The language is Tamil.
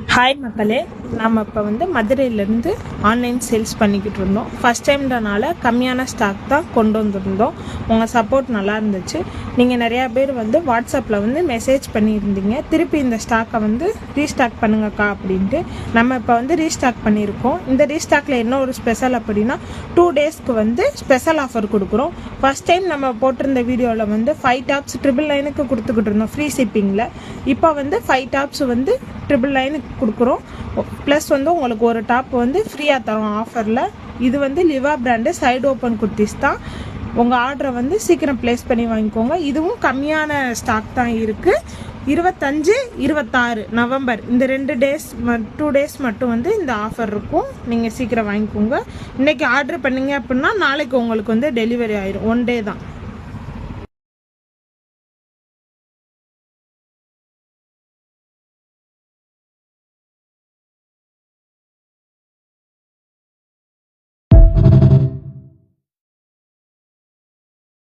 ஹாய் மக்களே, நாம் இப்போ மதுரையிலேருந்து ஆன்லைன் சேல்ஸ் பண்ணிக்கிட்டு இருந்தோம். ஃபஸ்ட் டைம்ன்றனால கம்மியான ஸ்டாக் தான் கொண்டு வந்திருந்தோம். உங்கள் சப்போர்ட் நல்லா இருந்துச்சு. நீங்கள் நிறையா பேர் வாட்ஸ்அப்பில் மெசேஜ் பண்ணியிருந்தீங்க, திருப்பி இந்த ஸ்டாக்கை ரீஸ்டாக் பண்ணுங்கக்கா அப்படின்ட்டு. நம்ம இப்போ ரீஸ்டாக் பண்ணியிருக்கோம். இந்த ரீஸ்டாக்கில் என்ன ஒரு ஸ்பெஷல் அப்படின்னா 2 டேஸ்க்கு ஸ்பெஷல் ஆஃபர் கொடுக்குறோம். ஃபஸ்ட் டைம் நம்ம போட்டிருந்த வீடியோவில் 5 டாப்ஸ் 999க்கு கொடுத்துக்கிட்டு இருந்தோம் ஃப்ரீ ஷிப்பிங்கில். இப்போ 5 டாப்ஸ் 999க்கு கொடுக்குறோம். ப்ளஸ் உங்களுக்கு ஒரு டாப் ஃப்ரீயாக தரோம் ஆஃபரில். இது லிவா பிராண்டு சைடு ஓப்பன் குர்த்திஸ் தான். உங்கள் ஆர்டரை சீக்கிரம் ப்ளேஸ் பண்ணி வாங்கிக்கோங்க. இதுவும் கம்மியான ஸ்டாக் தான் இருக்குது. 25, 26 நவம்பர் இந்த 2 டேஸ் மட்டும் இந்த ஆஃபர் இருக்கும். நீங்கள் சீக்கிரம் வாங்கிக்கோங்க. இன்றைக்கி ஆர்டர் பண்ணிங்க அப்படின்னா நாளைக்கு உங்களுக்கு டெலிவரி ஆயிடும். 1 டே தான்.